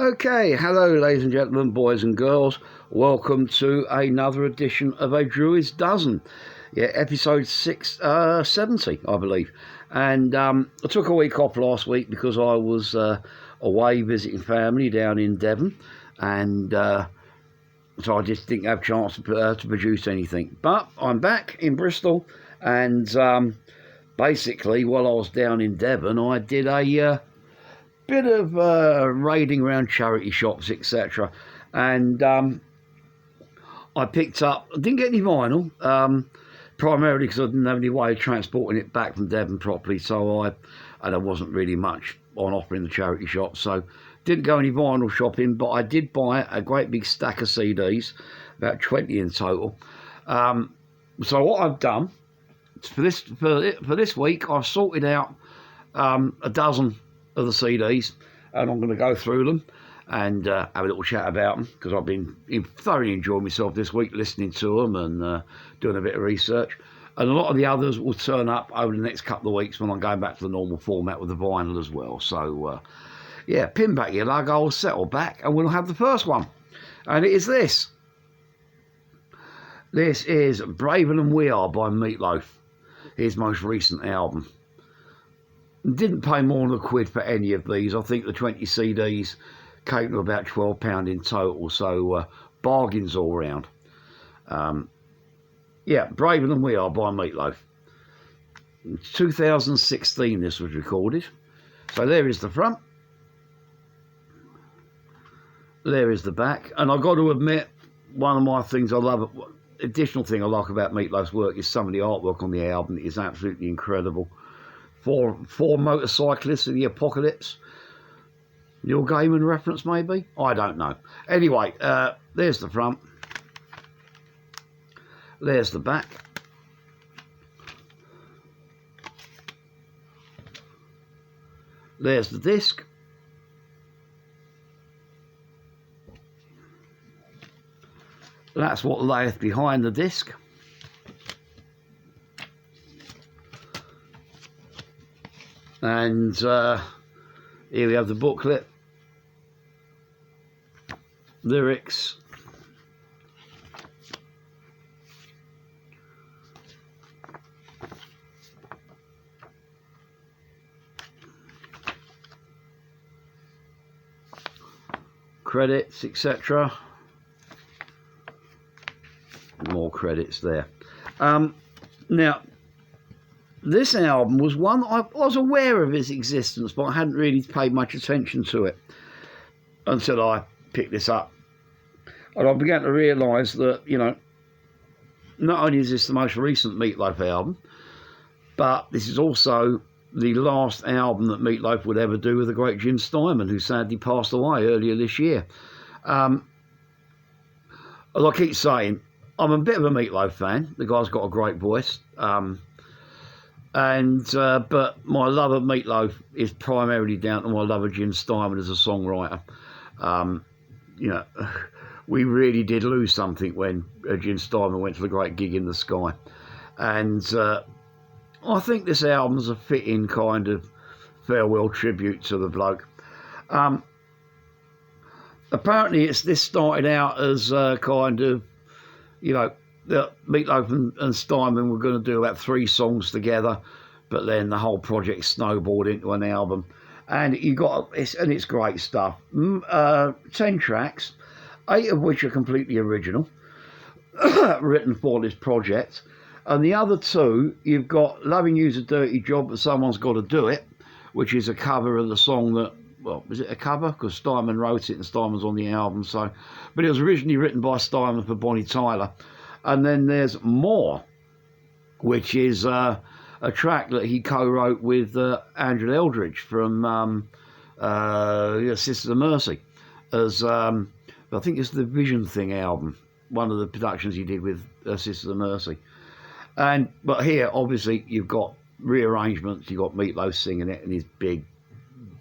Okay, hello ladies and gentlemen, boys and girls. Welcome to another edition of a Druids Dozen. Yeah, episode 70, I believe. And I took a week off last week because I was away visiting family down in Devon. And so I just didn't have a chance to produce anything. But I'm back in Bristol. And basically, while I was down in Devon, I did a bit of raiding around charity shops, etc. And I picked up, I didn't get any vinyl, primarily because I didn't have any way of transporting it back from Devon properly, and there wasn't really much on offer in the charity shop, so didn't go any vinyl shopping, but I did buy a great big stack of CDs, about 20 in total. So what I've done for this week, I've sorted out a dozen of the CDs, and I'm going to go through them and have a little chat about them, because I've been thoroughly enjoying myself this week listening to them and doing a bit of research. And a lot of the others will turn up over the next couple of weeks when I'm going back to the normal format with the vinyl as well. So yeah, pin back your lug, I'll settle back, and we'll have the first one, and it is this. This is Braver Than We Are by Meatloaf, his most recent album. Didn't pay more than £1 for any of these. I think the 20 CDs came to about £12 in total, so bargains all round. Yeah, Braver Than We Are by Meatloaf. In 2016 this was recorded. So there is the front. There is the back. And I've got to admit, one of my things I love, additional thing I like about Meatloaf's work is some of the artwork on the album. It is absolutely incredible. Four motorcyclists in the apocalypse. Neil Gaiman reference, maybe? I don't know. Anyway, there's the front. There's the back. There's the disc. That's what layeth behind the disc. And here we have the booklet, lyrics, credits, etc. More credits there. Now, this album was one I was aware of its existence, but I hadn't really paid much attention to it until I picked this up. And I began to realise that, you know, not only is this the most recent Meatloaf album, but this is also the last album that Meatloaf would ever do with the great Jim Steinman, who sadly passed away earlier this year. As I keep saying, I'm a bit of a Meatloaf fan. The guy's got a great voice. But my love of Meatloaf is primarily down to my love of Jim Steinman as a songwriter. You know, we really did lose something when Jim Steinman went to the great Gig in the Sky. And I think this album's a fitting kind of farewell tribute to the bloke. Apparently this started out as kind of, you know, Meatloaf and Steinman were going to do about 3 songs together, but then the whole project snowballed into an album, and it's great stuff. 10 tracks, 8 of which are completely original, written for this project, and the other 2, you've got Lovin' You's a Dirty Job, but Someone's Got to Do It, which is a cover of the song that, well, was it a cover? Because Steinman wrote it and Steinman's on the album, so, but it was originally written by Steinman for Bonnie Tyler. And then there's More, which is a track that he co-wrote with Angela Eldridge from Sisters of Mercy, as I think it's the Vision Thing album, one of the productions he did with Sisters of Mercy. But here, obviously, you've got rearrangements. You've got Meatloaf singing it in his big,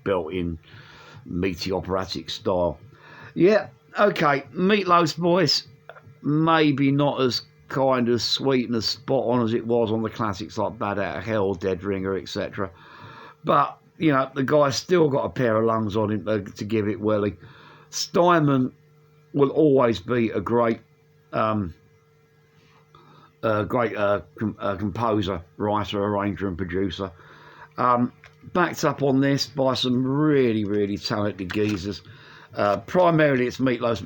built-in, meaty operatic style. Yeah, okay, Meatloaf's voice, maybe not as kind of sweet and as spot on as it was on the classics like Bad Out of Hell, Dead Ringer, etc. But, you know, the guy's still got a pair of lungs on him to give it welly. Steinman will always be a great composer, writer, arranger and producer. Backed up on this by some really, really talented geezers. Primarily it's Meatloaf's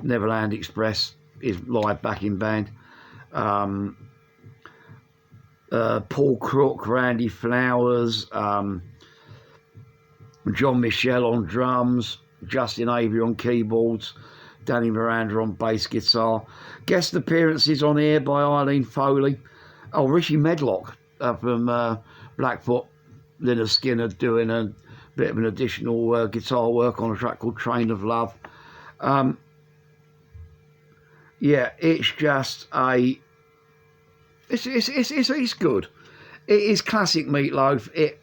Neverland Express, his live backing band. Paul Crook, Randy Flowers, John Michel on drums, Justin Avery on keyboards, Danny Miranda on bass guitar. Guest appearances on here by Eileen Foley. Oh, Richie Medlock from Blackfoot, Lynyrd Skinner doing a bit of an additional guitar work on a track called Train of Love. Yeah, it's just it's good. It is classic Meatloaf. It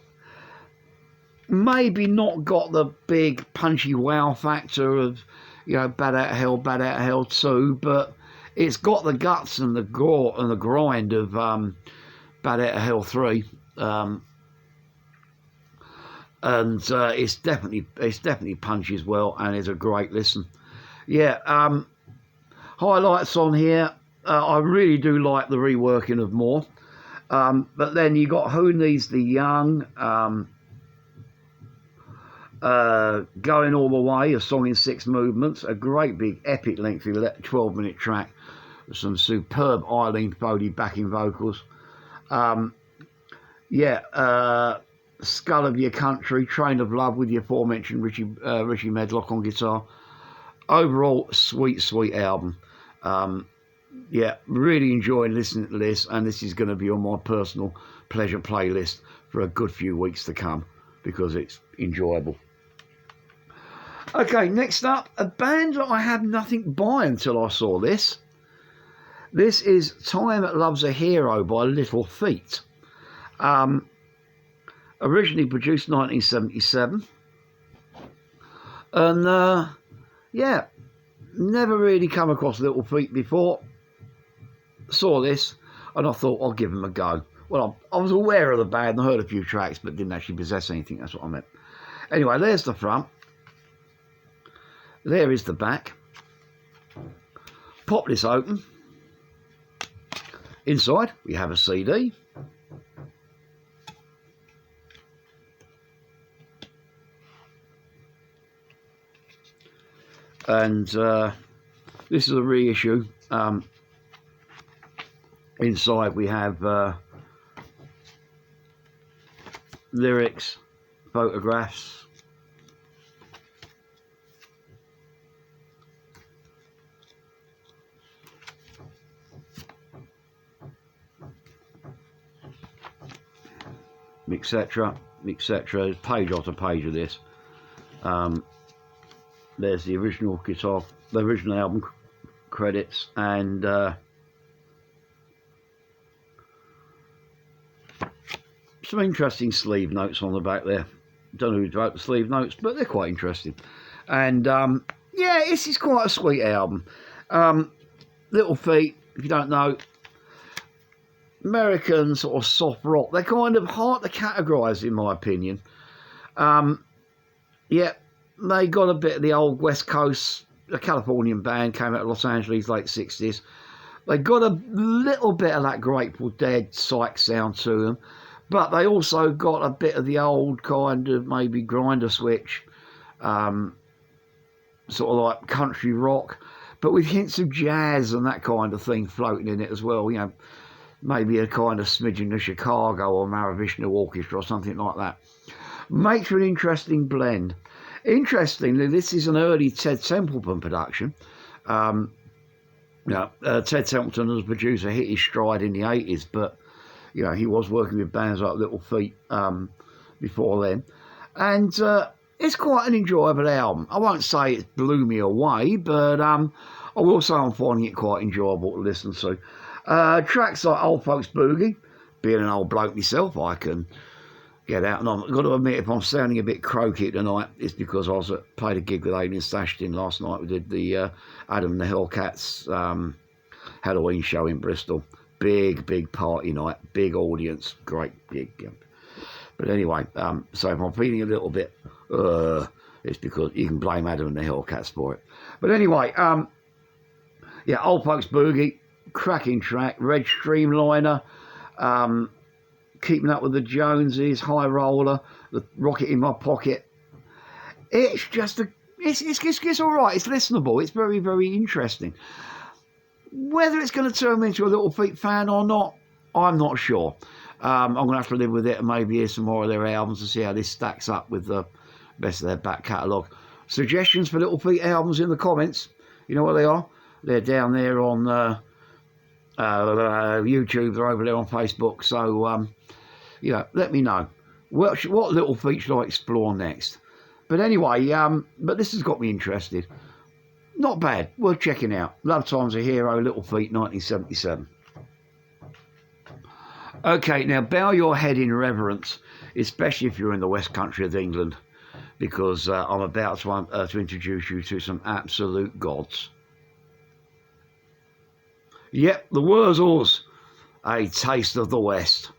maybe not got the big punchy wow factor of, you know, Bad Out of Hell 2, but it's got the guts and the gore and the grind of Bad Out of Hell 3. And it's definitely punchy as well, and it's a great listen. Yeah, highlights on here. I really do like the reworking of More. But then you got Who Needs the Young, Going All the Way, a song in 6 movements, a great big epic lengthy 12-minute track with some superb Eileen Foley backing vocals. Skull of Your Country, Train of Love with the aforementioned Richie Medlock on guitar. Overall, sweet album. Yeah, really enjoying listening to this, and this is going to be on my personal pleasure playlist for a good few weeks to come because it's enjoyable. Okay, next up, a band that I had nothing by until I saw this. This is Time Loves a Hero by Little Feat. Originally produced 1977. And, yeah, never really come across Little Feat before. Saw this, and I thought I'll give them a go. Well, I was aware of the band and heard a few tracks, but didn't actually possess anything. That's what I meant. Anyway, there's the front. There is the back. Pop this open. Inside, we have a CD. And this is a reissue. Inside we have lyrics, photographs, etc., etc. Page after page of this. There's the original guitar, the original album credits, and some interesting sleeve notes on the back there. Don't know who wrote the sleeve notes, but they're quite interesting. And yeah, this is quite a sweet album. Little Feat, if you don't know, American sort of soft rock. They're kind of hard to categorise, in my opinion. Yeah, they got a bit of the old West Coast, a Californian band, came out of Los Angeles, late 60s. They got a little bit of that Grateful Dead psych sound to them, but they also got a bit of the old kind of maybe Grinder Switch, sort of like country rock, but with hints of jazz and that kind of thing floating in it as well. You know, maybe a kind of smidgen of Chicago or Mahavishnu Orchestra or something like that. Makes for an interesting blend. Interestingly, this is an early Ted Templeton production. Ted Templeton as a producer hit his stride in the 80s, but you know, he was working with bands like Little Feat before then. And it's quite an enjoyable album. I won't say it blew me away, but I will say I'm finding it quite enjoyable to listen to. Tracks like Old Folks Boogie, being an old bloke myself, I can get out. And I've got to admit, if I'm sounding a bit croaky tonight, it's because I was played a gig with Adrian Sashton last night. We did the Adam and the Hellcats Halloween show in Bristol. Big party night, big audience, great gig. But anyway, so if I'm feeling a little bit it's because you can blame Adam and the Hellcats for it. But anyway, yeah, Old Folks Boogie, cracking track, Red Streamliner, Keeping Up with the Joneses, High Roller, The Rocket in My Pocket. It's just it's all right. It's listenable. It's very, very interesting. Whether it's going to turn me into a Little Feat fan or not, I'm not sure. I'm going to have to live with it and maybe hear some more of their albums to see how this stacks up with the rest of their back catalogue. Suggestions for Little Feat albums in the comments. You know what they are? They're down there on YouTube. They're over there on Facebook. So, you know, let me know. What Little Feat should I explore next? But anyway, but this has got me interested. Not bad. Worth checking out. Love Time's a Hero, Little Feat, 1977. Okay, now bow your head in reverence, especially if you're in the West Country of England, because I'm about to introduce you to some absolute gods. Yep, the Wurzels, A Taste of the West.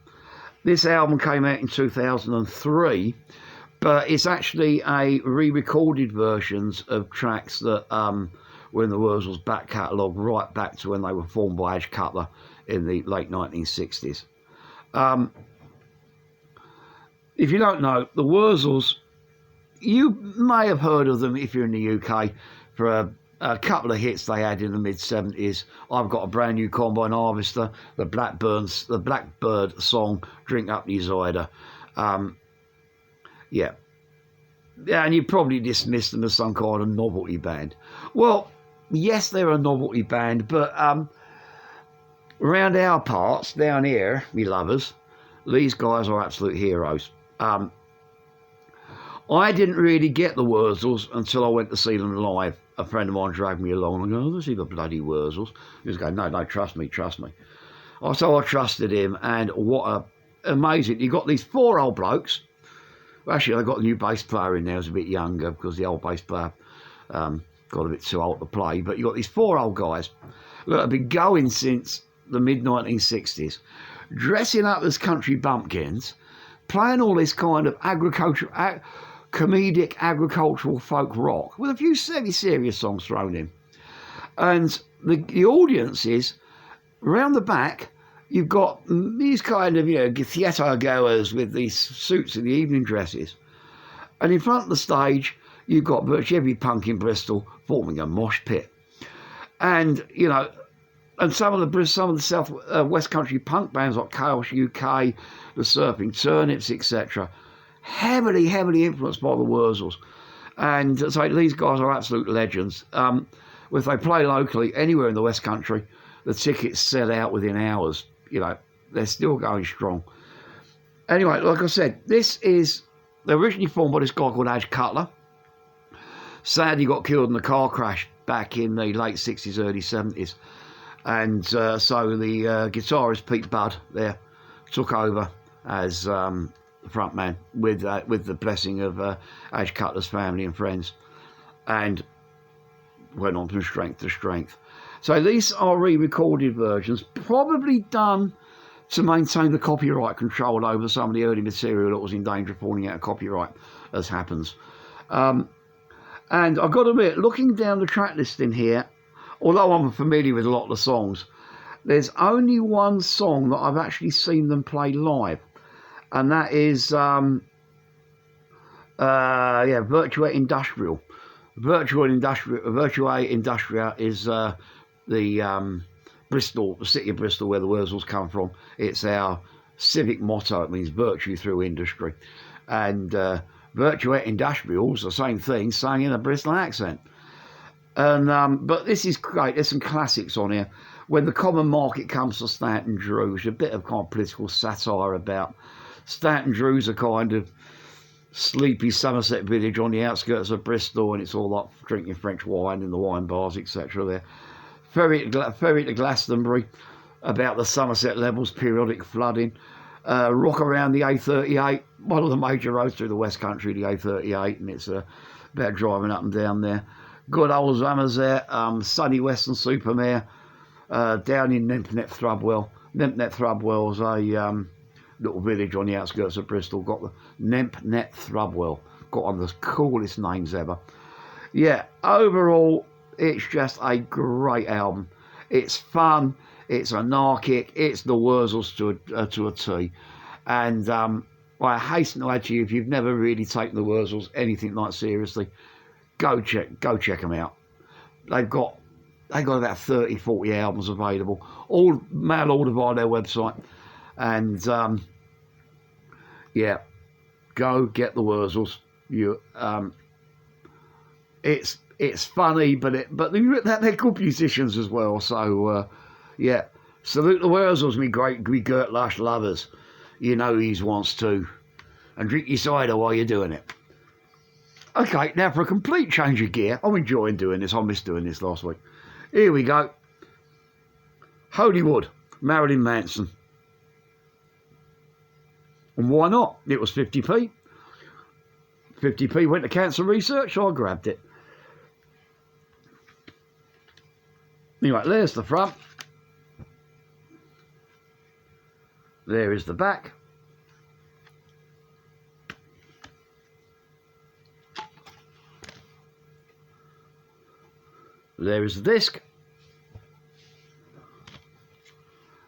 This album came out in 2003, but it's actually a re-recorded versions of tracks that were in the Wurzels' back catalogue right back to when they were formed by Edge Cutler in the late 1960s. If you don't know, the Wurzels, you may have heard of them if you're in the UK for a couple of hits they had in the mid-70s. I've Got a Brand New Combine Harvester, the Blackbird song, Drink Up Your Cider. Yeah, and you probably dismiss them as some kind of novelty band. Well, yes, they're a novelty band, but around our parts, down here, me lovers, these guys are absolute heroes. I didn't really get the Wurzels until I went to see them live. A friend of mine dragged me along and I go, oh, see the bloody Wurzels. He was going, no, trust me. So I trusted him, and what a amazing. You got these four old blokes. Actually, I got a new bass player in there who's a bit younger because the old bass player got a bit too old to play. But you got these four old guys that have been going since the mid-1960s, dressing up as country bumpkins, playing all this kind of comedic agricultural folk rock with a few semi-serious songs thrown in. And the audiences around the back, you've got these kind of, theatre goers with these suits and the evening dresses. And in front of the stage, you've got virtually every punk in Bristol forming a mosh pit. And, and some of the South West Country punk bands like Chaos UK, the Surfing Turnips, etc., heavily influenced by the Wurzels. And so these guys are absolute legends. If they play locally anywhere in the West Country, the tickets sell out within hours. They're still going strong. Anyway, like I said, they're originally formed by this guy called Edge Cutler. Sadly got killed in a car crash back in the late 60s, early 70s. And so the guitarist Pete Budd there took over as the front man with the blessing of Edge Cutler's family and friends, and went on from strength to strength. So these are re-recorded versions, probably done to maintain the copyright control over some of the early material that was in danger of falling out of copyright, as happens. And I've got to admit, looking down the track listing here, although I'm familiar with a lot of the songs, there's only one song that I've actually seen them play live, and that is Virtua Industrial. Virtua Industria is the city of Bristol, where the Wurzels come from. It's our civic motto. It means virtue through industry. And Virtua Industrial is the same thing, sang in a Bristol accent. And but this is great. There's some classics on here. When the Common Market Comes to Stanton Drew, which is a bit of kind of political satire about Stanton Drew's a kind of sleepy Somerset village on the outskirts of Bristol, and it's all like drinking French wine in the wine bars, etc. there. Ferry to Glastonbury, about the Somerset levels, periodic flooding. Rock around the A38, one of the major roads through the West Country, the A38, and it's about driving up and down there. Good old Somerset, sunny Western Supermare, down in Nempnet Thrubwell. Nempnet Thrubwell's a little village on the outskirts of Bristol, got the Nempnet Thrubwell. got on the coolest names ever. Yeah, overall, it's just a great album. It's fun, it's anarchic, it's the Wurzels to a T. And I hasten to add to you, if you've never really taken the Wurzels anything like seriously, go check them out. They've got about 30, 40 albums available, all mail order via their website. And yeah, go get the Wurzels. It's funny, but they're good musicians as well. So yeah, salute the Wurzels, me Gert Lush lovers. You know he's wants to, and drink your cider while you're doing it. Okay, now for a complete change of gear, I'm enjoying doing this. I missed doing this last week. Here we go. Holywood, Marilyn Manson. And why not? It was 50p. 50p went to cancer research, so I grabbed it. Anyway, there's the front. There is the back. There is the disc.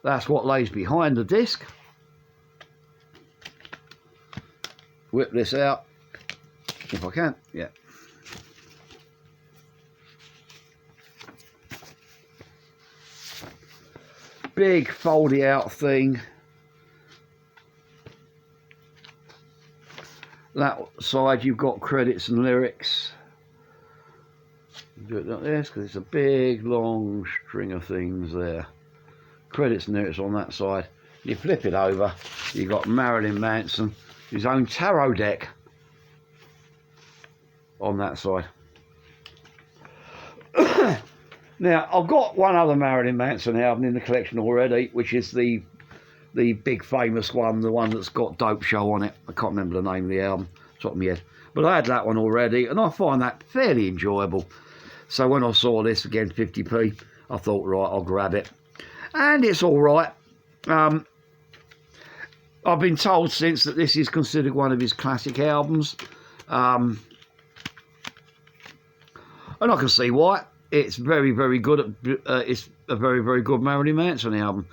That's what lays behind the disc. Whip this out, if I can, yeah. Big foldy out thing. That side you've got credits and lyrics. Do it like this because it's a big long string of things there. Credits and lyrics on that side. You flip it over, you've got Marilyn Manson, his own tarot deck on that side. Now, I've got one other Marilyn Manson album in the collection already, which is the big famous one, the one that's got Dope Show on it. I can't remember the name of the album, top of my head. But I had that one already, and I find that fairly enjoyable. So when I saw this, again, 50p, I thought, right, I'll grab it. And it's all right. I've been told since that this is considered one of his classic albums. And I can see why. It's very, very good. It's a very, very good Marilyn Manson album.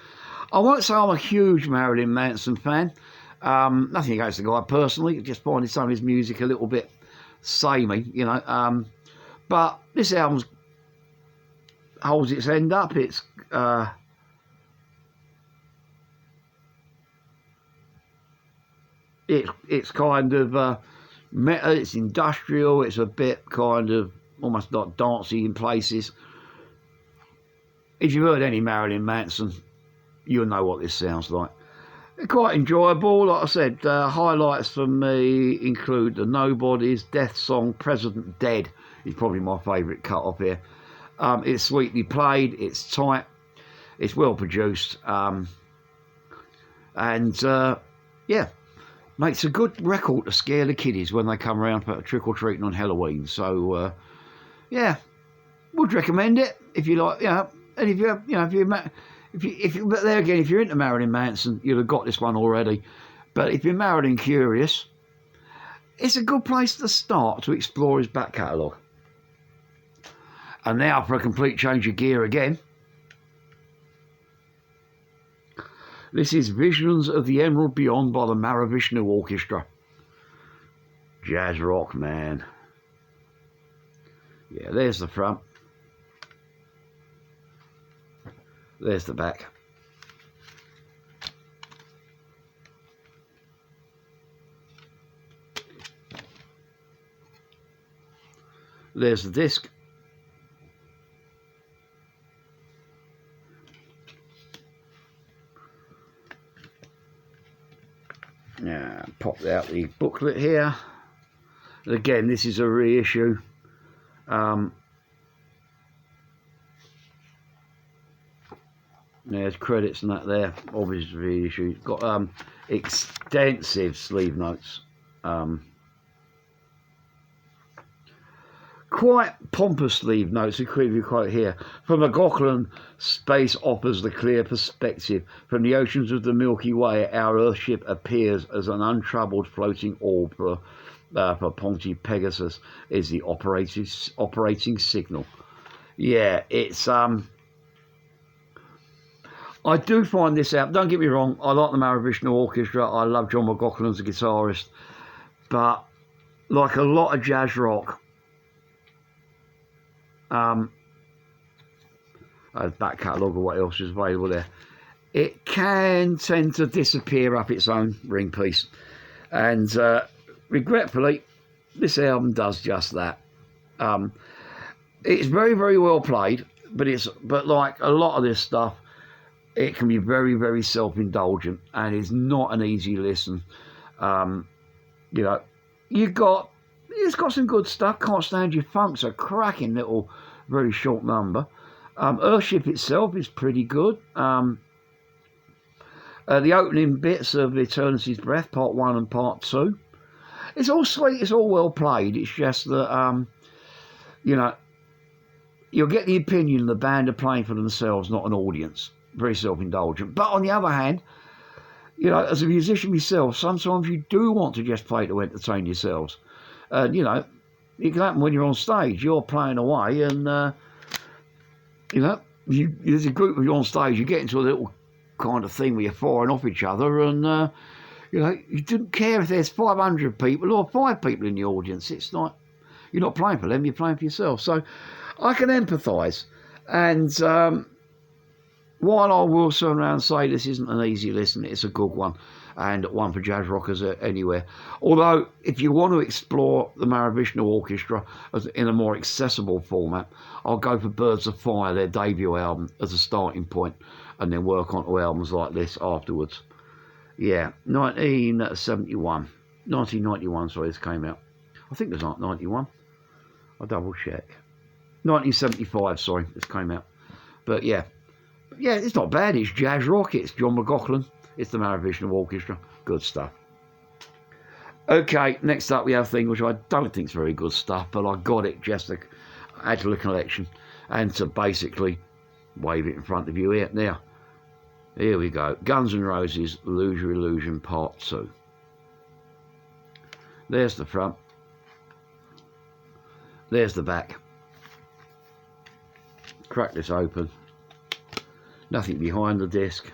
I won't say I'm a huge Marilyn Manson fan. Nothing against the guy personally. Just finding some of his music a little bit samey, you know. But this album holds its end up. It's kind of metal. It's industrial. It's a bit kind of almost like dancey in places. If you've heard any Marilyn Manson, you'll know what this sounds like. Quite enjoyable. Like I said, highlights for me include The Nobodies, Death Song, President Dead is probably my favourite cut off here. It's sweetly played, it's tight, it's well produced, and yeah, makes a good record to scare the kiddies when they come around for trick-or-treating on Halloween. So yeah, would recommend it if you like, you know. And if you're, you know, but there again, if you're into Marilyn Manson, you'd have got this one already. But if you're Marilyn curious, it's a good place to start to explore his back catalogue. And now for a complete change of gear again. This is Visions of the Emerald Beyond by the Mahavishnu Orchestra. Jazz rock, man. Yeah, there's the front. There's the back. There's the disc. Now, pop out the booklet here. Again, this is a reissue. There's credits and that there, obviously reissue. Got extensive sleeve notes. Quite pompous sleeve notes, a quick quote here. From McLaughlin, space offers the clear perspective. From the oceans of the Milky Way, our Earthship appears as an untroubled floating orb. for Ponty Pegasus is the operating signal. Yeah, it's I do find this out. Don't get me wrong, I like the Mahavishnu Orchestra. I love John McLaughlin as a guitarist, but like a lot of jazz rock, back catalogue or what else is available there, it can tend to disappear up its own ring piece, and regretfully, this album does just that. It's very, very well played, but like a lot of this stuff, it can be very, very self-indulgent, and it's not an easy listen. You know, it's got some good stuff. Can't Stand Your Funk's a cracking little, very short number. Earthship itself is pretty good. The opening bits of Eternity's Breath, Part 1 and Part 2. It's all sweet, it's all well played. It's just that, you know, you'll get the opinion the band are playing for themselves, not an audience. Very self-indulgent. But on the other hand, you know, as a musician myself, sometimes you do want to just play to entertain yourselves. You know, it can happen when you're on stage. You're playing away and, you know, there's a group of you on stage, you get into a little kind of thing where you're firing off each other and, you know, you don't care if there's 500 people or 5 people in the audience. It's like, you're not playing for them, you're playing for yourself. So I can empathise. And while I will turn around and say this isn't an easy listen, it's a good one, and one for jazz rockers anywhere. Although, if you want to explore the Mahavishnu Orchestra in a more accessible format, I'll go for Birds of Fire, their debut album, as a starting point, and then work on to albums like this afterwards. Yeah, 1991, sorry, this came out. I think it was like 91. I'll double check. 1975, sorry, this came out. But yeah, it's not bad. It's jazz rock. It's John McLaughlin. It's the Mahavishnu Orchestra. Good stuff. Okay, next up we have a thing which I don't think is very good stuff, but I got it just to add to the collection and to basically wave it in front of you here. Now, here we go. Guns N' Roses, Lose Your Illusion Part 2. There's the front. There's the back. Crack this open. Nothing behind the disc.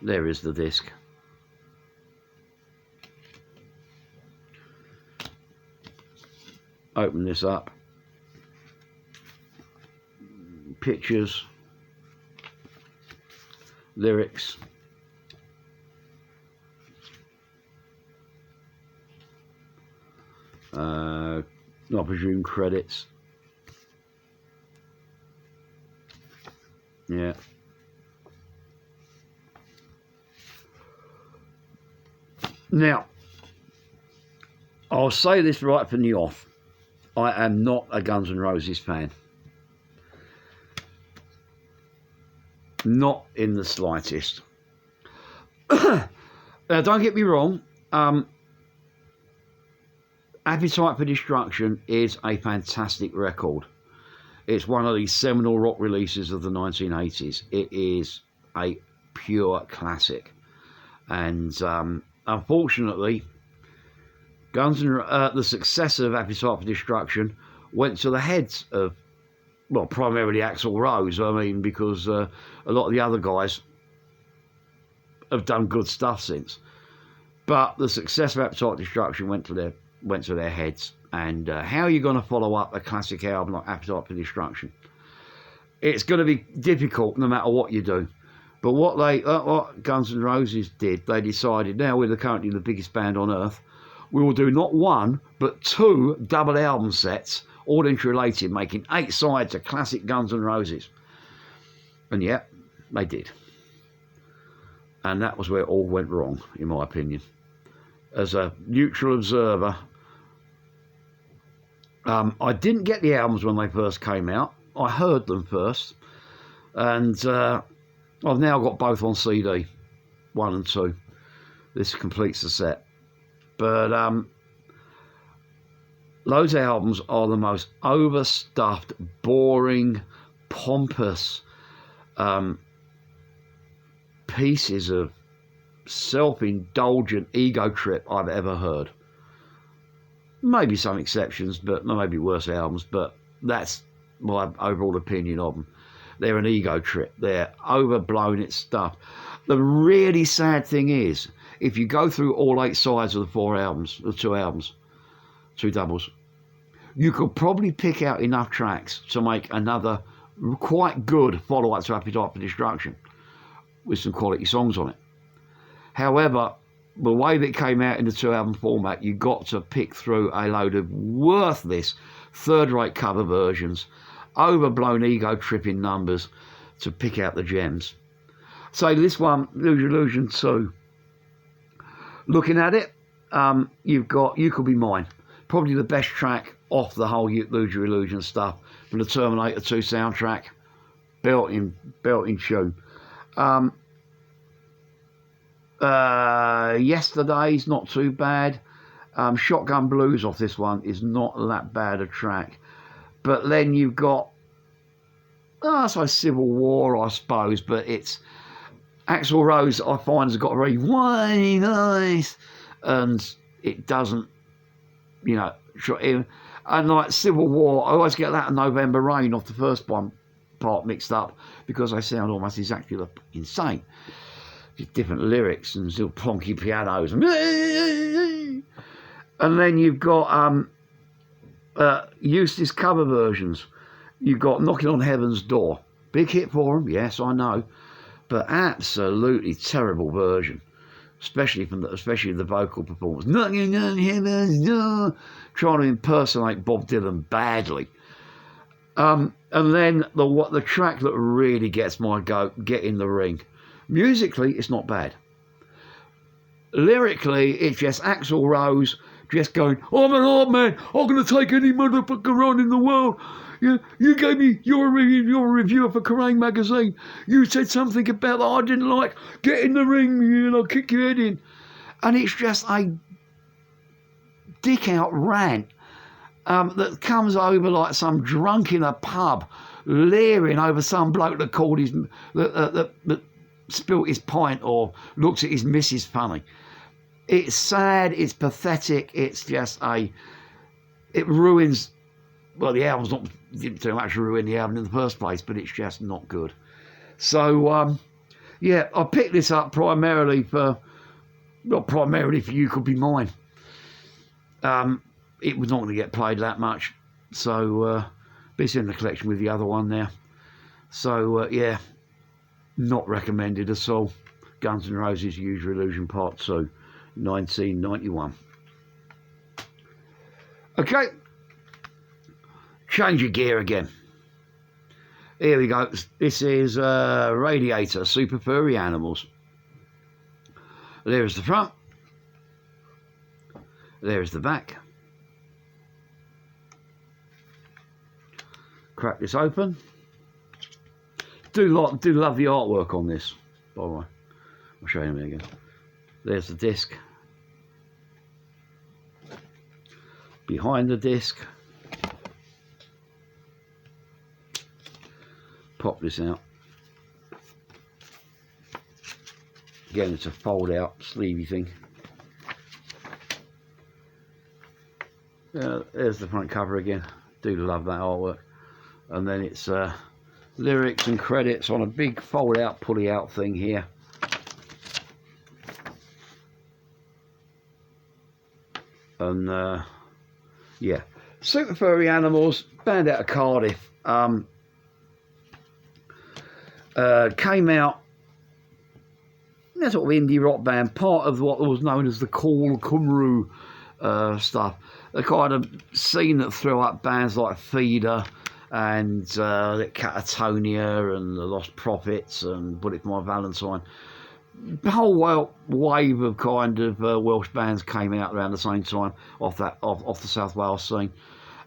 There is the disc. Open this up. Pictures. Lyrics. I presume credits. Yeah. Now, I'll say this right from the off. I am not a Guns N' Roses fan. Not in the slightest. Now, don't get me wrong. Appetite for Destruction is a fantastic record. It's one of the seminal rock releases of the 1980s. It is a pure classic. And unfortunately, the successor of Appetite for Destruction went to the heads of, well, primarily Axl Rose, I mean, because a lot of the other guys have done good stuff since. But the success of Appetite for Destruction went to their heads. And how are you going to follow up a classic album like Appetite for Destruction? It's going to be difficult no matter what you do. But what Guns N' Roses did, they decided, now we're currently the biggest band on earth, we will do not one, but 2 double album sets, all interrelated, making 8 sides of classic Guns N' Roses. And yeah, they did. And that was where it all went wrong, in my opinion. As a neutral observer, I didn't get the albums when they first came out. I heard them first. And I've now got both on CD, 1 and 2. This completes the set. But those albums are the most overstuffed, boring, pompous pieces of self-indulgent ego trip I've ever heard. Maybe some exceptions, but maybe worse albums, but that's my overall opinion of them. They're an ego trip. They're overblown at stuff. The really sad thing is, if you go through all 8 sides of the 4 albums, the 2 albums, 2 doubles, you could probably pick out enough tracks to make another quite good follow-up to Appetite for Destruction with some quality songs on it. However, the way that it came out in the 2 album format, you got to pick through a load of worthless third-rate cover versions, overblown ego-tripping numbers to pick out the gems. So this one, Lose Your Illusion 2, looking at it, you've got You Could Be Mine, probably the best track off the whole Lose Your Illusion stuff from the Terminator 2 soundtrack, built-in tune. Yesterday's not too bad. Shotgun Blues off this one is not that bad a track. But then you've got, Civil War, I suppose, but it's Axl Rose, I find, has got a very whiny voice, and it doesn't, and like Civil War, I always get that and November Rain off the first one part mixed up because they sound almost exactly insane. Just different lyrics and still plonky pianos. And then you've got Eustace cover versions. You've got Knocking on Heaven's Door. Big hit for them, yes, I know. But absolutely terrible version. Especially the vocal performance. Knocking on Heaven's Door. Trying to impersonate Bob Dylan badly. And then the track that really gets my goat, Get in the Ring. Musically, it's not bad. Lyrically, it's just Axl Rose just going, I'm an art man, I'm going to take any motherfucker on in the world. You gave me your reviewer for Kerrang magazine. You said something about that I didn't like. Get in the ring, I'll kick your head in. And it's just a dick out rant that comes over like some drunk in a pub, leering over some bloke that called that spilt his pint or looks at his missus funny. It's sad, it's pathetic, it's just it ruins, well, the album's not too much to ruin the album in the first place, but it's just not good. So, I picked this up primarily for You Could Be Mine. It was not going to get played that much, so it's in the collection with the other one now. So, not recommended at all. Guns N' Roses Use Your Illusion Part 2, 1991. Okay, change your gear again. Here we go. This is Radiator, Super Furry Animals. There's the front. There's the back. Crack this open. Do love the artwork on this, by the way. I'll show you again. There's the disc. Behind the disc. Pop this out. Again, it's a fold out sleevey thing. There's the front cover again. Do love that artwork. And then it's lyrics and credits on a big fold out, pulley out thing here. And Super Furry Animals, band out of Cardiff. Came out, a sort of indie rock band, part of what was known as the Call Cymru stuff. The kind of scene that threw up bands like Feeder and Catatonia and the Lost Prophets and Bullet for My Valentine. The whole wave of kind of Welsh bands came out around the same time off the South Wales scene,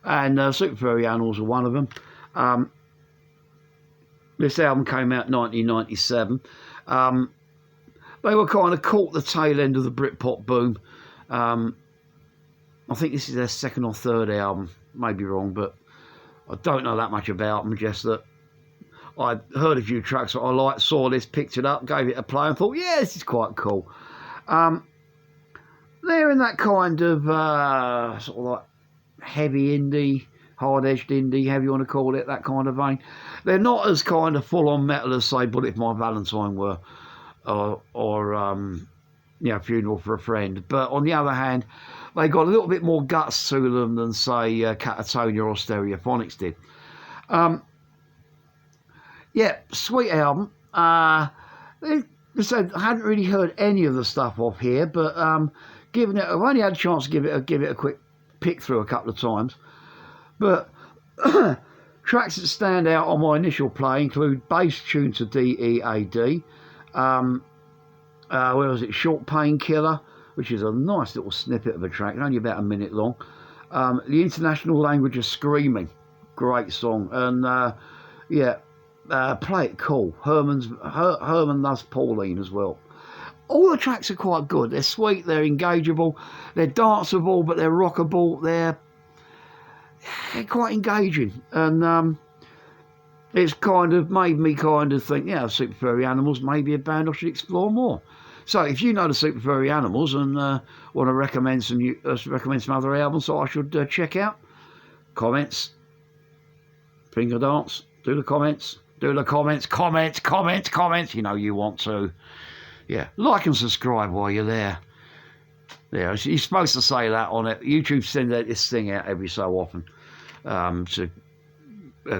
and Super Furry Animals were one of them. This album came out in 1997. They were kind of caught the tail end of the Britpop boom. I think this is their second or third album, may be wrong, but I don't know that much about them, just that I heard a few tracks that I liked, saw this, picked it up, gave it a play and thought, yeah, this is quite cool. they're in that kind of sort of like heavy indie, hard-edged indie, however you want to call it, that kind of vein. They're not as kind of full-on metal as, say, Bullet for My Valentine were, or Funeral for a Friend. But on the other hand, they got a little bit more guts to them than, say, Catatonia or Stereophonics did. Yeah, sweet album. I hadn't really heard any of the stuff off here, but I've only had a chance to give it a quick pick through a couple of times. But tracks that stand out on my initial play include Bass Tune to D-E-A-D, where was it? Short Painkiller, which is a nice little snippet of a track, only about a minute long. The International Language of Screaming, great song, and Play It Cool. Herman Loves Pauline as well. All the tracks are quite good. They're sweet, they're engageable, they're danceable, but they're rockable. They're quite engaging, and it's kind of made me kind of think, Super Furry Animals may be a band I should explore more. So if you know the Super Furry Animals and want to recommend some other albums that I should check out, comments, finger dance, do the comments, comments. You know you want to. Yeah, like and subscribe while you're there. Yeah, you're supposed to say that on it. YouTube sends this thing out every so often to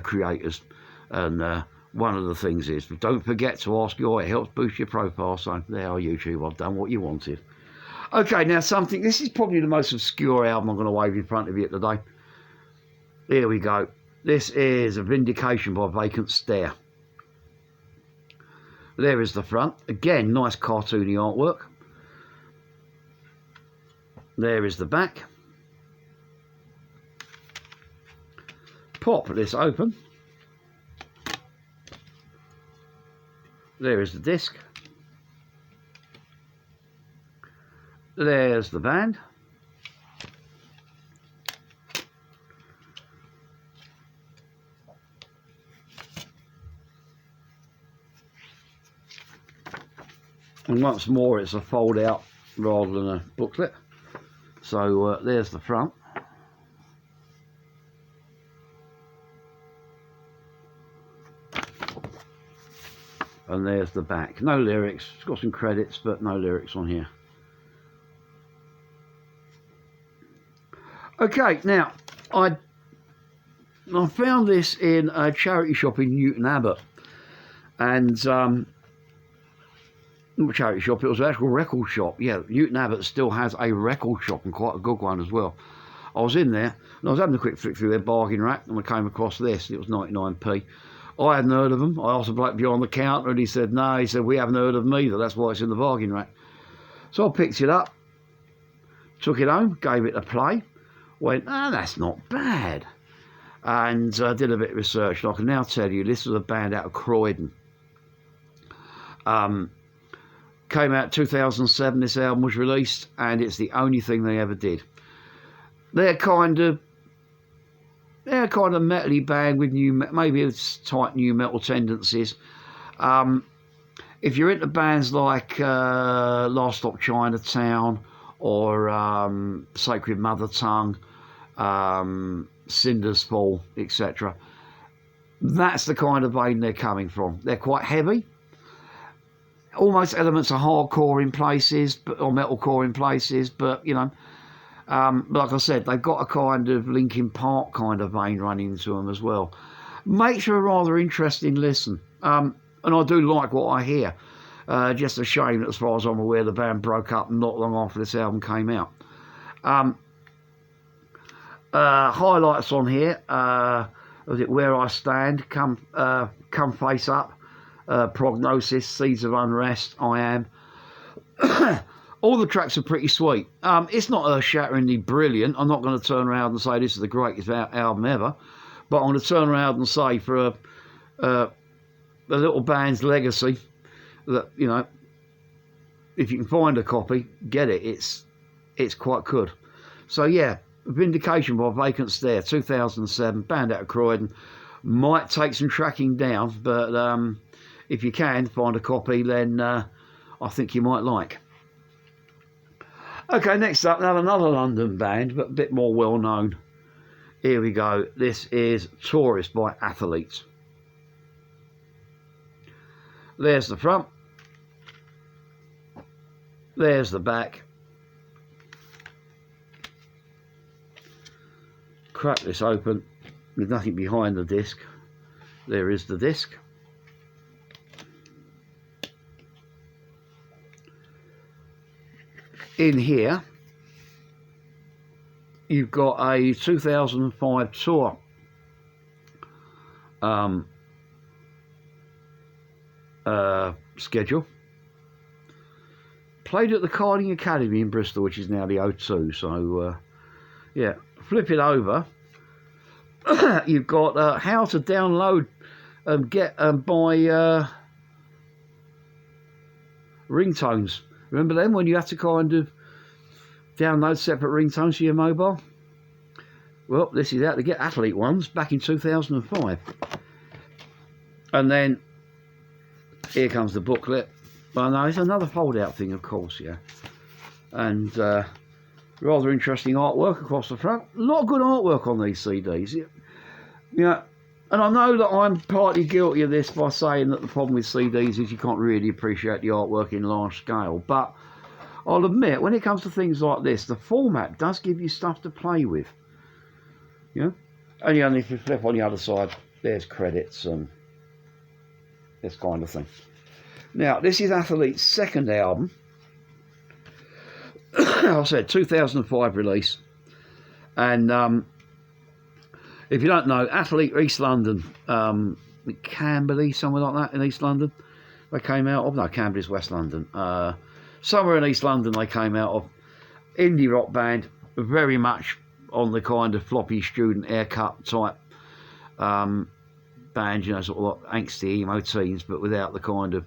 creators. And one of the things is, don't forget to ask it helps boost your profile. So there, YouTube, I've done what you wanted. Okay, now this is probably the most obscure album I'm going to wave in front of you today. Here we go. This is a Vindication by Vacant Stare. There is the front. Again, nice cartoony artwork. There is the back. Pop this open. There is the disc. There's the band. And once more, it's a fold out rather than a booklet. So there's the front. And there's the back. No lyrics. It's got some credits, but no lyrics on here. Okay, now I found this in a charity shop in Newton Abbot, and not a charity shop, it was an actual record shop. Yeah, Newton Abbot still has a record shop, and quite a good one as well. I was in there and I was having a quick flick through their bargain rack, and I came across this. It was 99p. I hadn't heard of them. I asked the bloke behind the counter, and he said no. He said, we haven't heard of them either, that's why it's in the bargain rack. So I picked it up, took it home, gave it a play, went, that's not bad, and did a bit of research. And I can now tell you, this was a band out of Croydon. Came out 2007, this album was released, and it's the only thing they ever did. They're kind of metal-y band with maybe it's tight new metal tendencies. If you're into bands like Last Stop Chinatown or Sacred Mother Tongue, Cinders Fall, etc., that's the kind of vein they're coming from. They're quite heavy, almost elements of hardcore in places, or metalcore in places, but like I said, they've got a kind of Linkin Park kind of vein running into them as well. Makes for a rather interesting listen, and I do like what I hear. Just a shame that, as far as I'm aware, the band broke up not long after this album came out. Highlights on here, was it Where I Stand, Come Face Up, Prognosis, Seeds of Unrest, I Am. All the tracks are pretty sweet. It's not earth-shatteringly brilliant. I'm not going to turn around and say this is the greatest album ever, but I'm going to turn around and say, for a little band's legacy, that if you can find a copy, get it. It's quite good. So yeah, Vindication by Vacant Stare, 2007, band out of Croydon. Might take some tracking down, but if you can find a copy, then I think you might like. Okay, next up, now another London band, but a bit more well known. Here we go. This is Tourist by Athletes. There's the front. There's the back. Crack this open. There's nothing behind the disc. There is the disc. In here, you've got a 2005 tour schedule. Played at the Carding Academy in Bristol, which is now the O2. So, yeah, flip it over. You've got how to download and get and buy ringtones. Remember them when you had to kind of download separate ringtones for your mobile? Well, this is how to get Athlete ones back in 2005. And then here comes the booklet. Well, no, it's another fold-out thing, of course, yeah. And rather interesting artwork across the front. A lot of good artwork on these CDs. Yeah, and I know that I'm partly guilty of this by saying that the problem with CDs is you can't really appreciate the artwork in large scale. But I'll admit, when it comes to things like this, the format does give you stuff to play with. Yeah, and only if you flip on the other side, there's credits and this kind of thing. Now, this is Athlete's second album. I said 2005 release, and if you don't know, Athlete East London, Camberley, somewhere like that in East London, they came out of. No, Camberley's West London. Somewhere in East London they came out of. Indie rock band, very much on the kind of floppy student haircut type band, you know, sort of like angsty emo teens, but without the kind of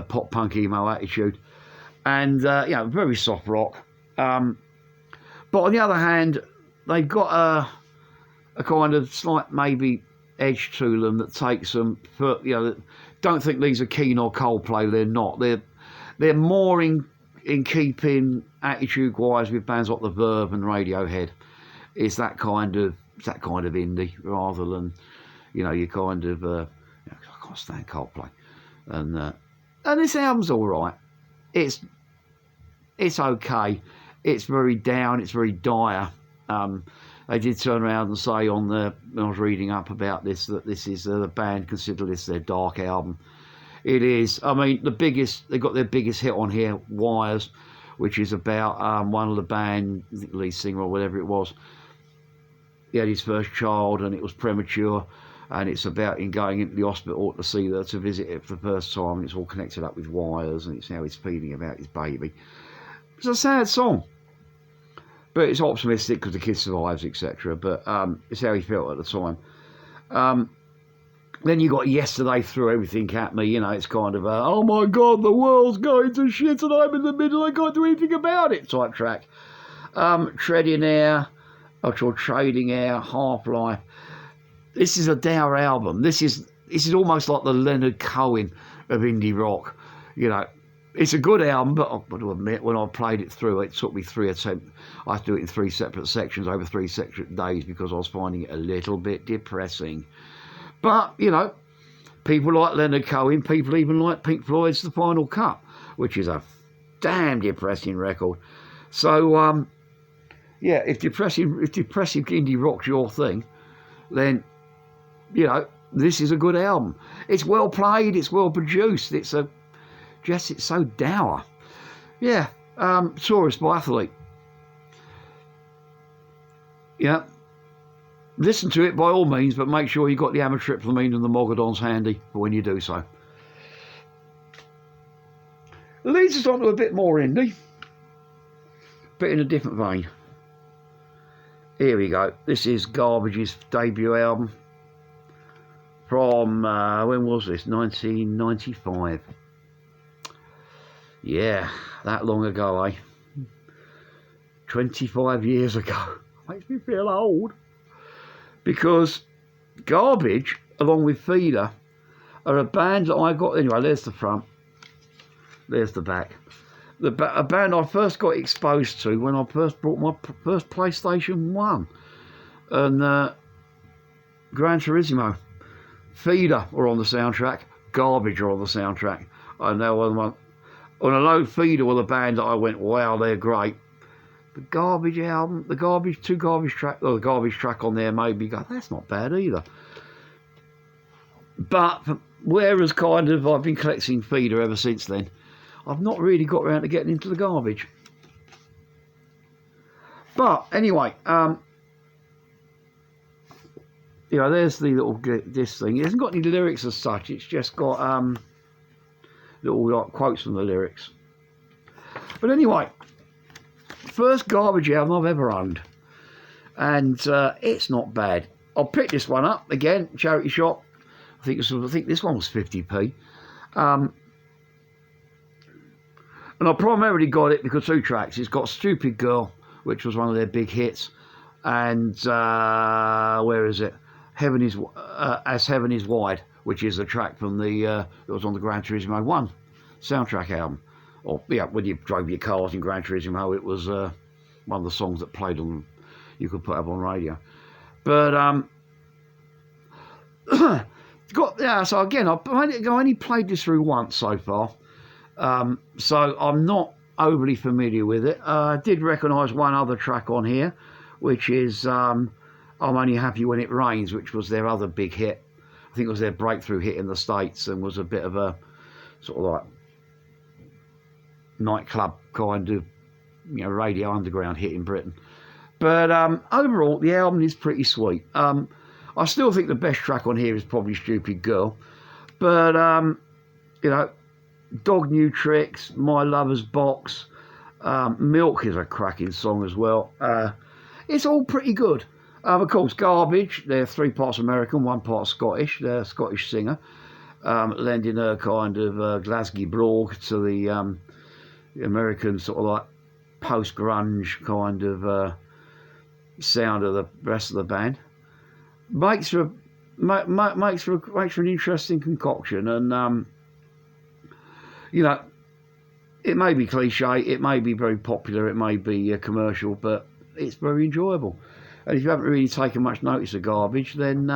pop punk emo attitude. And, you know, very soft rock. But on the other hand, they've got a kind of slight maybe edge to them that takes them, for, you know, don't think these are Keen or Coldplay. They're not. They're more in keeping attitude-wise with bands like The Verve and Radiohead. It's that kind of indie rather than, you know, you kind of you know, I can't stand Coldplay, and this album's all right. It's okay. It's very down. It's very dire. They did turn around and say on when I was reading up about this, that this is the band consider this their dark album. It is. I mean, they got their biggest hit on here, Wires, which is about one of the band, lead singer or whatever it was. He had his first child and it was premature, and it's about him going into the hospital to visit it for the first time, and it's all connected up with wires, and it's how he's feeling about his baby. It's a sad song, but it's optimistic because the kid survives, etc. But it's how he felt at the time. Then you got Yesterday Threw Everything at Me. You know, it's kind of oh my God, the world's going to shit and I'm in the middle, I can't do anything about it type track. Treading Air, or Trading Air, Half-Life. This is a dour album. This is almost like the Leonard Cohen of indie rock. You know, it's a good album, but I've got to admit, when I played it through, it took me 3 attempts. I had to do it in 3 separate sections over 3 separate days because I was finding it a little bit depressing. But, you know, people like Leonard Cohen, people even like Pink Floyd's The Final Cut, which is a damn depressing record. So, yeah, if depressive indie rock's your thing, then, you know, this is a good album. It's well played, it's well produced, it's so dour. Yeah, Tourist by Athlete. Yeah, listen to it by all means, but make sure you got the amitriptyline and the Mogadons handy for when you do so. It leads us on to a bit more indie, but in a different vein. Here we go. This is Garbage's debut album from, when was this? 1995. Yeah, that long ago, eh? 25 years ago. Makes me feel old. Because Garbage, along with Feeder, are a band that I got... Anyway, there's the front. There's the back. a band I first got exposed to when I first bought my first PlayStation 1. And Gran Turismo. Feeder were on the soundtrack. Garbage are on the soundtrack. And there was one. On a low Feeder with a band that I went, wow, they're great. The Garbage album, the Garbage track on there made me go, that's not bad either. But whereas kind of I've been collecting Feeder ever since then, I've not really got around to getting into the Garbage. But anyway, you know, there's the little this thing. It hasn't got any lyrics as such. It's just got little like quotes from the lyrics. But anyway, first Garbage album I've ever owned, and it's not bad. I'll pick this one up again, charity shop. I think this one was 50p, and I primarily got it because 2 tracks. It's got "Stupid Girl," which was one of their big hits, and where is it? "Heaven is As Heaven Is Wide," which is a track from the that was on the Gran Turismo 1 soundtrack album. Or yeah, when you drove your cars in Gran Turismo, it was one of the songs that played on. You could put up on radio. But so again, I've only played this through once so far, so I'm not overly familiar with it. I did recognise one other track on here, which is "I'm Only Happy When It Rains," which was their other big hit. I think it was their breakthrough hit in the States, and was a bit of a sort of like nightclub kind of, you know, radio underground hit in Britain. But overall, the album is pretty sweet. I still think the best track on here is probably "Stupid Girl," but you know, "Dog New Tricks," "My Lover's Box," "Milk" is a cracking song as well. It's all pretty good. Of course, Garbage, they're 3 parts American, 1 part Scottish. They're a Scottish singer, lending her kind of Glasgow brogue to the American sort of like post-grunge kind of sound of the rest of the band. Makes for an interesting concoction, and you know, it may be cliche, it may be very popular, it may be commercial, but it's very enjoyable. And if you haven't really taken much notice of Garbage, then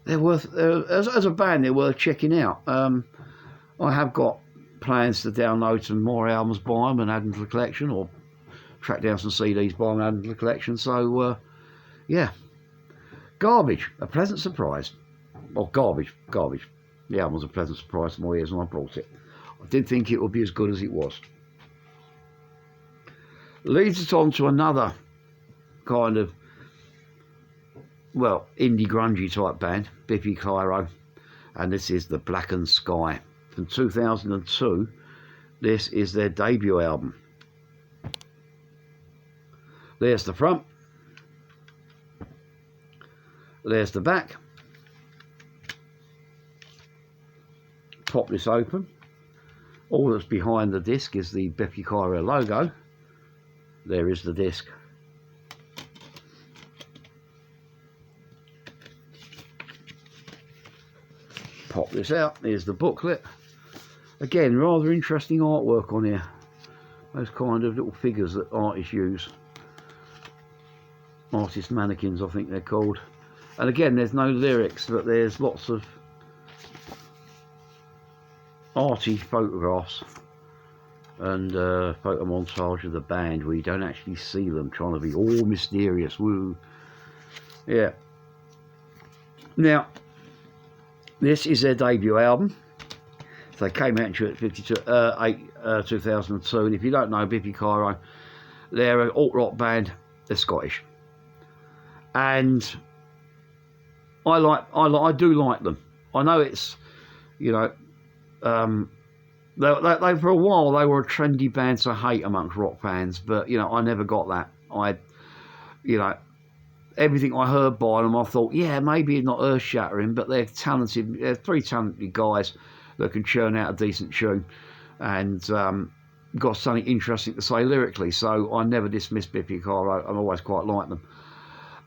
they're worth as a band, they're worth checking out. I have got plans to download some more albums by them and add them to the collection, or track down some CDs by them and add them to the collection. So yeah. Garbage, a pleasant surprise. Well, Garbage. The album was a pleasant surprise to my ears when I brought it. I did think it would be as good as it was. Leads us on to another kind of, well, indie grungy type band, Biffy, Clyro, and this is the Blackened Sky from 2002. This is their debut album. There's the front. There's the back. Pop this open. All that's behind the disc is the Biffy Clyro logo. There is the disc. Pop this out. Here's the booklet. Again, rather interesting artwork on here. Those kind of little figures that artists use. Artist mannequins, I think they're called. And again, there's no lyrics, but there's lots of arty photographs and photo montage of the band where you don't actually see them, trying to be all mysterious. Woo. Yeah. Now, this is their debut album. So they came out in 2002, and if you don't know Biffy Clyro, they're an alt-rock band. They're Scottish. And I do like them. I know it's, you know, they for a while they were a trendy band to hate amongst rock fans, but you know, I never got that. You know, everything I heard by them, I thought, yeah, maybe not earth shattering, but they're talented. They're 3 talented guys that can churn out a decent tune, and got something interesting to say lyrically. So I never dismissed Biffy Clyro. I've always quite liked them.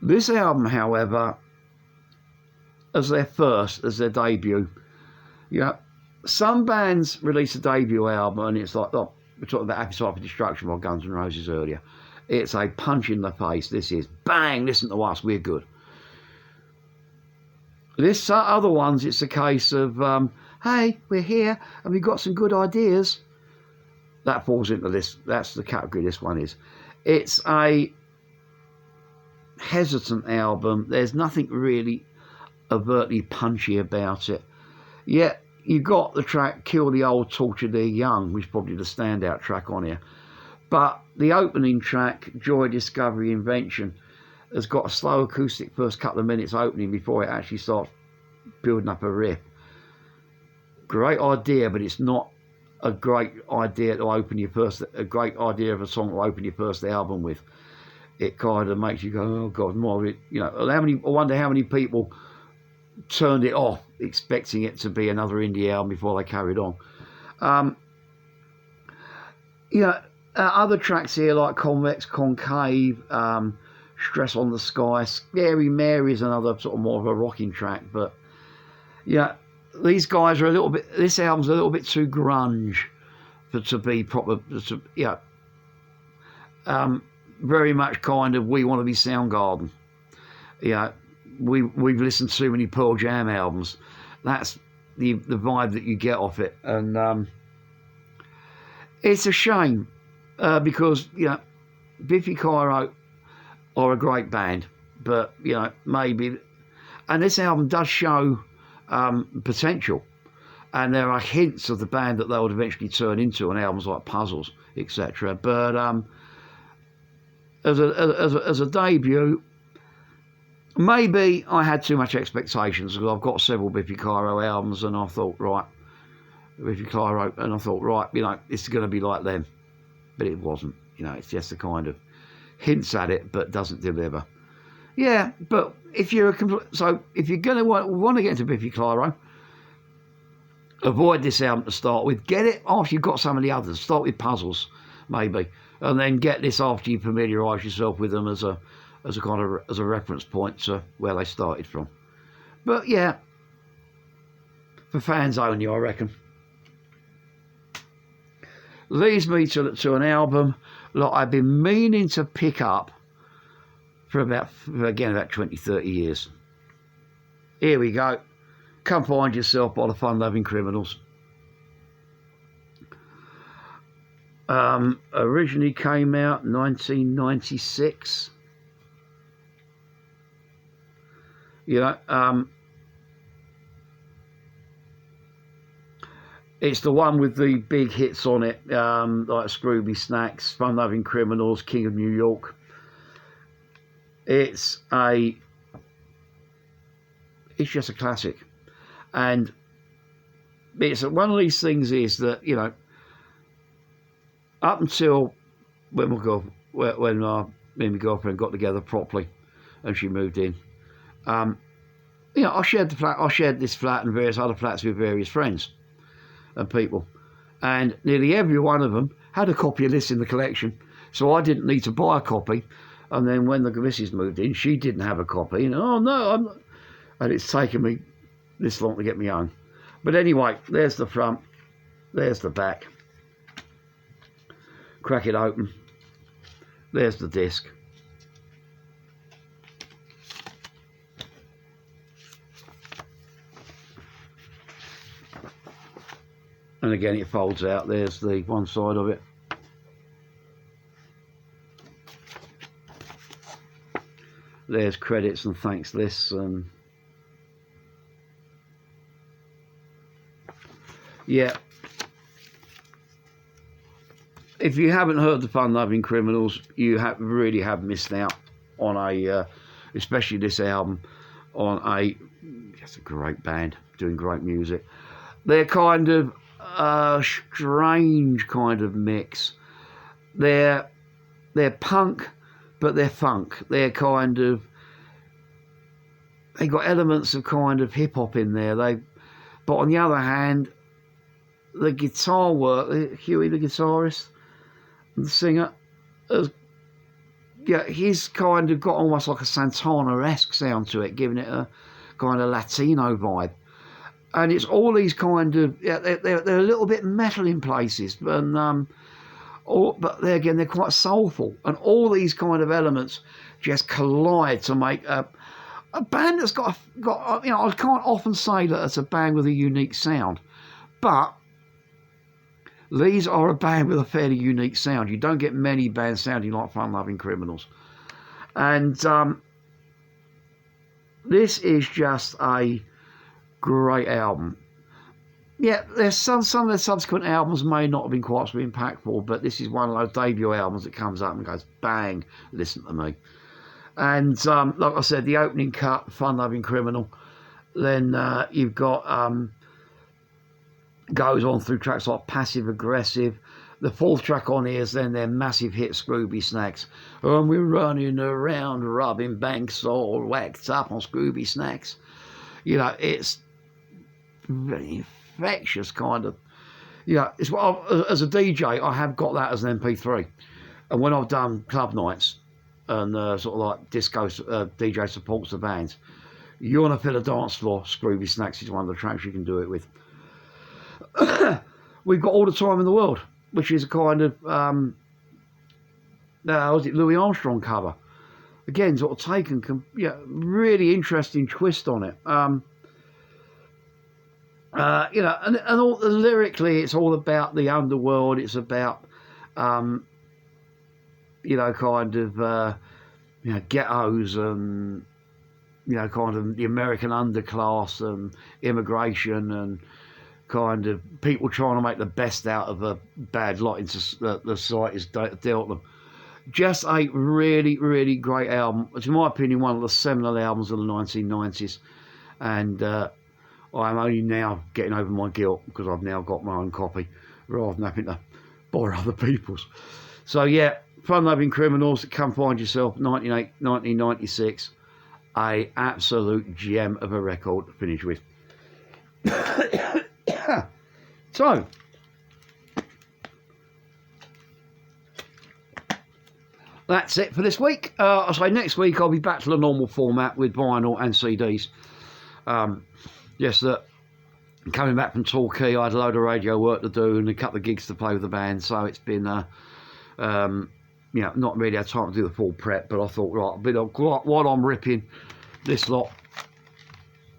This album, however, as their debut, you know, some bands release a debut album and it's like, oh, we're talking about Appetite for Destruction by Guns N' Roses earlier. It's a punch in the face. This is bang, listen to us, we're good. This other ones, it's a case of, hey, we're here and we've got some good ideas. That falls into this, that's the category this one is. It's a hesitant album. There's nothing really overtly punchy about it. Yet, you've got the track Kill the Old, Torture the Young, which is probably the standout track on here. But the opening track, Joy, Discovery, Invention, has got a slow acoustic first couple of minutes opening before it actually starts building up a riff. Great idea, but it's not a great idea to open your first, a great idea of a song to open your first album with. It kind of makes you go, oh God, more of it, you know. I wonder how many people turned it off expecting it to be another indie album before they carried on. You know, other tracks here like Convex, Concave, Stress on the Sky, Scary Mary is another sort of more of a rocking track, but yeah, these guys are a little bit, this album's a little bit too grunge to be proper, very much kind of We Want to Be Soundgarden. Yeah, we've listened to too many Pearl Jam albums. That's the vibe that you get off it, and it's a shame because, you know, Biffy Clyro are a great band, but, you know, maybe, and this album does show potential, and there are hints of the band that they would eventually turn into on albums like Puzzles, etc. But as a debut, maybe I had too much expectations, because I've got several Biffy Clyro albums, and I thought, right, Biffy Clyro, and I thought, right, you know, it's going to be like them, but it wasn't. You know, it's just a kind of hints at it, but doesn't deliver. Yeah, but if you're if you're going to want to get into Biffy Clyro, avoid this album to start with. Get it after you've got some of the others. Start with Puzzles, maybe, and then get this after you familiarise yourself with them as a kind of as a reference point to where they started from. But yeah, for fans only, I reckon. Leads me to an album that I've been meaning to pick up for about 20, 30 years. Here we go. Come Find Yourself by the Fun-Loving Criminals. Originally came out 1996. You know, it's the one with the big hits on it, like Scrooby Snacks, Fun-Loving Criminals, King of New York. It's just a classic, and it's one of these things is that, you know, up until when me and my girlfriend got together properly, and she moved in, you know, I shared this flat and various other flats with various friends and people, and nearly every one of them had a copy of this in the collection, so I didn't need to buy a copy. And then when the missus moved in, she didn't have a copy, and oh no, I'm not. And it's taken me this long to get me own. But anyway, there's the front, there's the back. Crack it open. There's the disc. And again, it folds out. There's the one side of it. There's credits and thanks lists, and yeah. If you haven't heard the Fun-Loving Criminals, you really have missed out on especially this album, on just a great band doing great music. They're kind of a strange kind of mix. They're punk, but they're funk. They're kind of, they got elements of kind of hip hop in there. But on the other hand, the guitar work, Huey, the guitarist, the singer, he's kind of got almost like a Santana-esque sound to it, giving it a kind of Latino vibe. And it's all these kind of, they're a little bit metal in places, and but there again, they're quite soulful, and all these kind of elements just collide to make a band that's got you know, I can't often say that it's a band with a unique sound, but these are a band with a fairly unique sound. You don't get many bands sounding like Fun Loving Criminals. And this is just a great album. Yeah, there's some of the subsequent albums may not have been quite so impactful, but this is one of those debut albums that comes up and goes, bang, listen to me. And like I said, the opening cut, Fun Loving Criminal. Then you've got... goes on through tracks like Passive Aggressive. The fourth track on here is then their massive hit Scrooby Snacks. And we're running around rubbing banks all whacked up on Scrooby Snacks. You know, it's very infectious kind of, you know, it's what as a DJ, I have got that as an MP3. And when I've done club nights and sort of like disco DJ supports the bands, you want to fill a dance floor, Scrooby Snacks is one of the tracks you can do it with. We've got All the Time in the World, which is a kind of was it Louis Armstrong cover? Again, sort of taken, yeah, really interesting twist on it. You know, and all, lyrically, it's all about the underworld. It's about you know, kind of you know, ghettos and, you know, kind of the American underclass and immigration and kind of people trying to make the best out of a bad lot into the society's dealt them. Just a really, really great album. It's, in my opinion, one of the seminal albums of the 1990s. And I'm only now getting over my guilt because I've now got my own copy rather than having to borrow other people's. So, yeah, Fun Loving Criminals, Come Find Yourself, 1996. A absolute gem of a record to finish with. So, that's it for this week. I'll say next week I'll be back to the normal format with vinyl and CDs. Yes, that coming back from Torquay, I had a load of radio work to do and a couple of gigs to play with the band, so it's been, you know, not really had time to do the full prep, but I thought, right, while I'm ripping this lot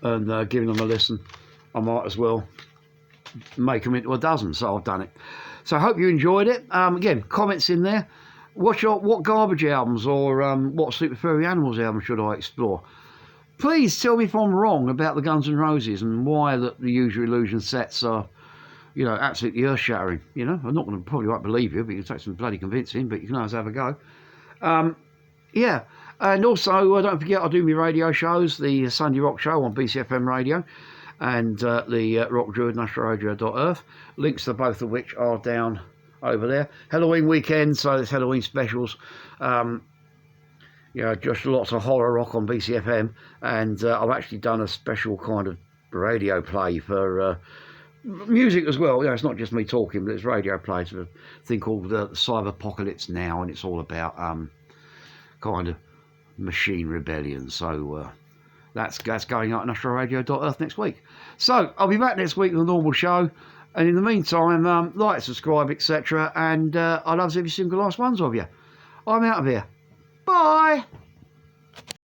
and giving them a listen, I might as well make them into a dozen, so I've done it. So I hope you enjoyed it. Again, comments in there. What garbage albums or what Super Furry Animals album should I explore? Please tell me if I'm wrong about the Guns N' Roses and why the Use Your Illusion sets are, you know, absolutely earth-shattering. You know, I'm not going to probably won't believe you, but you can take some bloody convincing, but you can always have a go. Yeah, and also don't forget I do my radio shows, the Sunday Rock Show on BCFM Radio, and the Rock Druid and AstroRadio.earth. Links to both of which are down over there. Halloween weekend, so there's Halloween specials. You know, just lots of horror rock on BCFM, and I've actually done a special kind of radio play for music as well. You know, it's not just me talking, but it's radio plays for a thing called Cyber Apocalypse Now, and it's all about kind of machine rebellion. So that's going out on AstroRadio.earth next week. So I'll be back next week with a normal show, and in the meantime, like, subscribe, etc. And I love every single last one of you. I'm out of here. Bye.